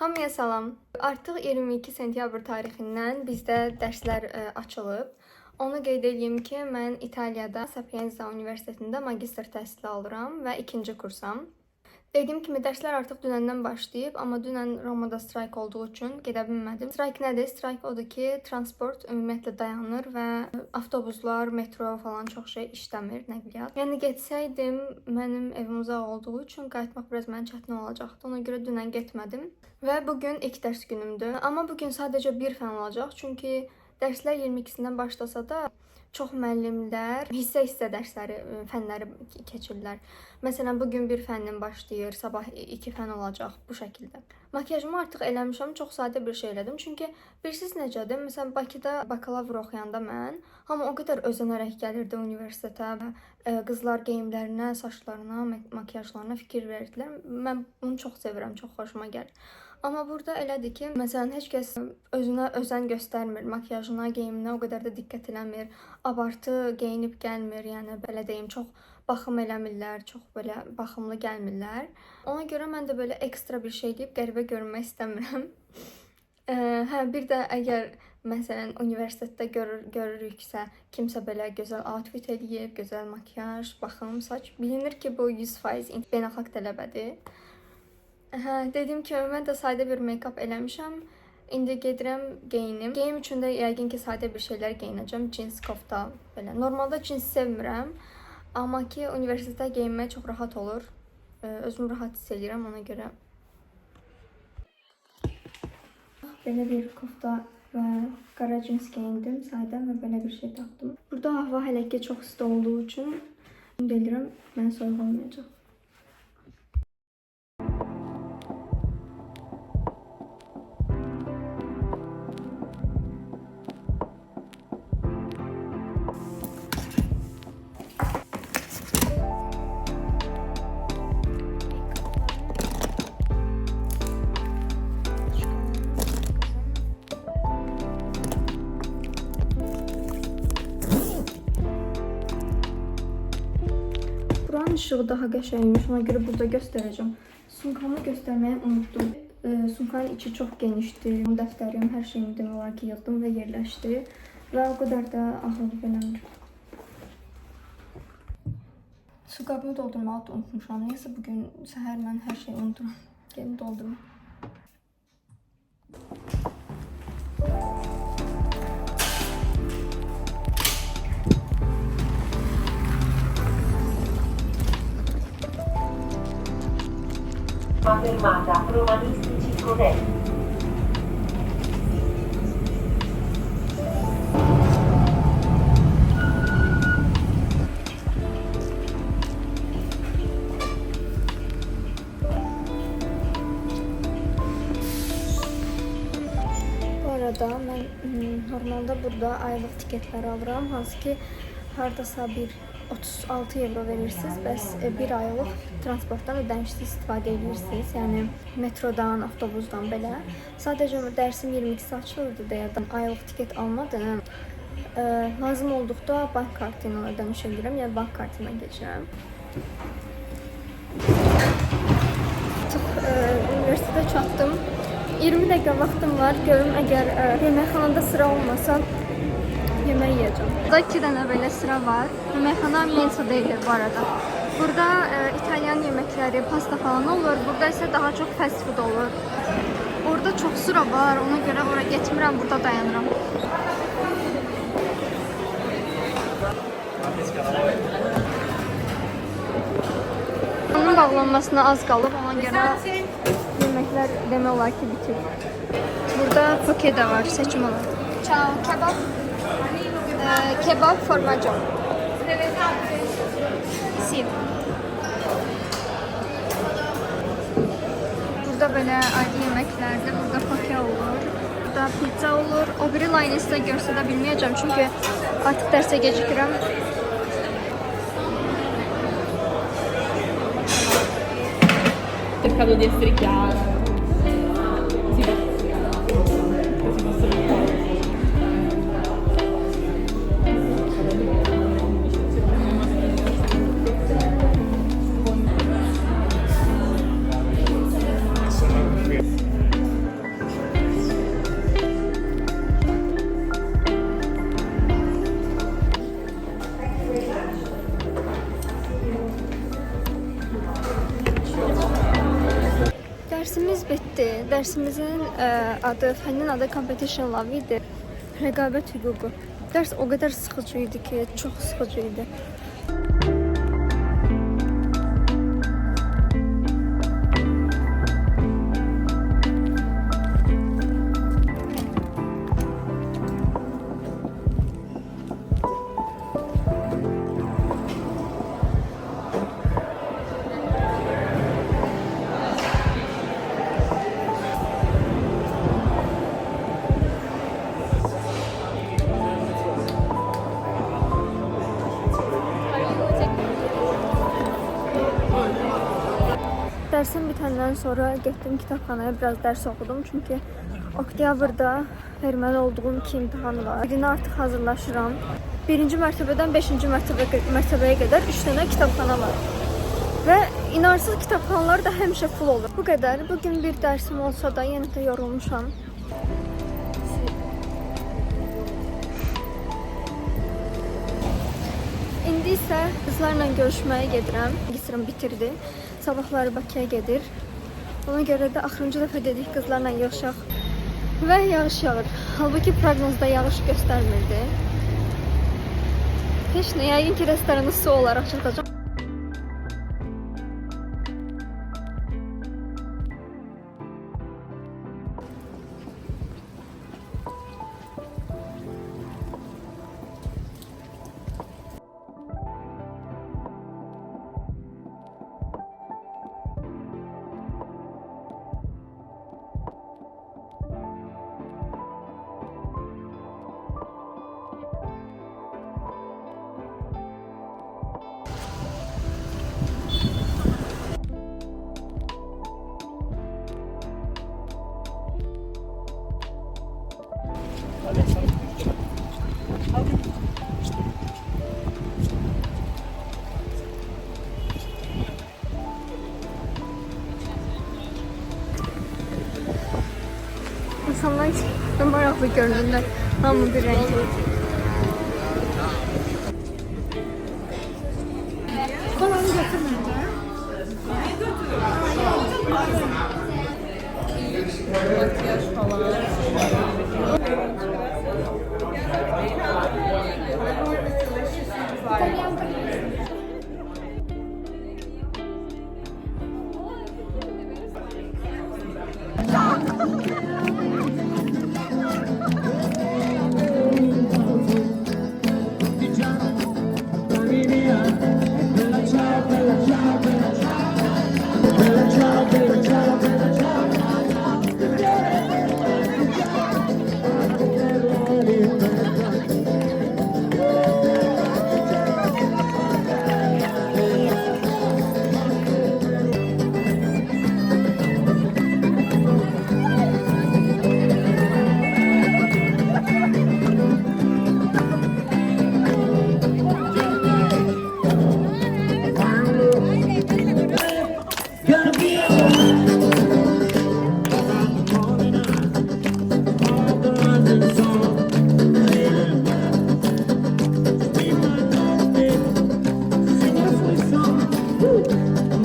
Hamıya salam. Artıq 22 sentyabr tarixindən bizdə dərslər açılıb. Onu qeyd edeyim ki, mən İtaliyada Sapienza Universitetində magistr təhsili alıram və ikinci kursam. Dediyim kimi dərslər artıq dünəndən başlayıb, amma dünən Romada strayk olduğu üçün gedə bilmədim. Strayk nədir? Strayk odur ki, transport ümumiyyətlə dayanır və avtobuslar, metro falan çox şey işləmir, nəqliyyat. Yəni getsəydim, mənim evim uzaq olduğu üçün qayıtmaq biraz mənə çətin olacaqdı. Ona görə dünən getmədim və bugün ilk dərs günümdür. Amma bugün sadəcə bir fən olacaq, çünki dərslər 22-sindən başlasa da çox müəllimlər hissə-hissə dərsləri, fənləri keçirlər. Məsələn, bugün bir fəndən başlayır, sabah 2 fən olacaq bu şəkildə. Makyajımı artıq eləmişəm, çox sadə bir şey elədim. Çünki bilirsiniz necədir? Məsələn, Bakıda bakalavr oxuyanda mən hamı o qədər özənərək gəlirdi universitetə və qızlar geyimlərinə, saçlarına, makyajlarına fikir verirdilər. Mən bunu çox sevirəm, çox xoşuma gəlir. Amma burada elədir ki, məsələn, heç kəs özünə özən göstərmir, makyajına, geyiminə o qədər də diqqət eləmir, abartı geyinib gəlmir, yəni belə deyim, çox baxım eləmirlər, çox belə baxımlı gəlmirlər. Ona görə mən də belə ekstra bir şey deyib qəribə görünmək istəmirəm. Bir də əgər məsələn universitetdə görürüksə, kimsə belə gözəl outfit eləyib, gözəl makyaj, baxım, saç, bilinir ki, bu 100% beynəlxalq tələbədir. Dediyim kimi, mən də sadə bir make-up eləmişəm. İndi gedirəm geyinim. Geyim üçün də yəqin ki, sadə bir şeylər geyinəcəm. Cins, kofta, belə. Normalda cins sevmirəm. Amma ki, universitetə geyinmək çox rahat olur. Özümü rahat hiss edirəm ona görə. Belə bir kofta və qara cins geyindim, sadə və belə bir şey tapdım. Burada hava hələ ki çox isti olduğu üçün ümid edirəm, mənə soyuq olmayacaq. Buranın ışığı daha qəşəngmiş, ona görə burada göstərəcəm. Sumkamı göstərməyi unutdum. Sumkanın içi çox genişdir. Dəftərim, hər şeyimi demək olar ki, yığdım və yerləşdi. Və o qədər də ağırlıq eləmir. Su qabını doldurmağı da unutmuşam. Neysə, bugün səhər mən hər şeyi unuturam. Gelin doldurma. Fermata Romanistici Codelli. Bu arada mən normalda burada aylıq tiketlər alıram. Hansı ki, hardasa 36 euro verirsiniz, bəs bir aylıq transportdan ödənişsiz istifadə edirsiniz. Yəni metrodan, avtobusdan belə. Sadəcə dərsim 22 açılırdı deyə aylıq tiket almadım. Lazım olduqda bank kartı ilə ödəniş edirəm, yəni bank kartı ilə keçirəm. Artıq universitetə çatdım. 20 dəqiqə vaxtım var. Görüm, əgər yeməkxanada sıra olmasa yemək yiyəcəm. Burada 2 dənə belə sıra var. Yeməkxana mensa deyilir bu arada. Burada İtalyan yeməkləri, pasta falan olur. Burada isə daha çox fast food olur. Orada çox sıra var. Ona görə ora getmirəm, burada dayanıram. Onun bağlanmasına az qalıb, ona görə yeməklər demək olar ki, bitir. Burada poke də var, seçim olar. Ciao, kebab. Kebab formaggio. Sì. Burada belə ayrı yeməklərdir. Burada poke olur. Burada pizza olur. O biri layını sizə göstərə bilməyəcəm, çünki artıq dərsə gecikirəm. Cercando di essere chiara. Dərsimiz bitdi. Dərsimizin fənnin adı Competition Law idi. Rəqabət hüququ. Dərs o qədər sıxıcı idi ki, çox sıxıcı idi. Dərsim bitəndən sonra getdim kitabxanaya, biraz dərs oxudum. Çünki oktyabrda verməli olduğum 2 imtahan var. Birinə artıq hazırlaşıram. 1-ci mərtəbədən 5-ci mərtəbəyə qədər 3 dənə kitabxana var. Və inarsız kitabxanalar da həmişə full olur. Bu qədər. Bugün bir dərsim olsa da yenə də yorulmuşam. İndi isə qızlarla görüşməyə gedirəm. Magistrim bitirdi. Sabahları Bakıya gedir. Ona görə də axırıncı dəfə dedik qızlarla yığışaq. Və yağış yağır. Halbuki proqnozda yağış göstərmirdi. Heç nə, yəqin ki, restoranı su olaraq çatacaq. İnsanlar da maraqlı görünürlər. Hamı bir rəngli. Balanı götürməyəcəm. Makyaj falan.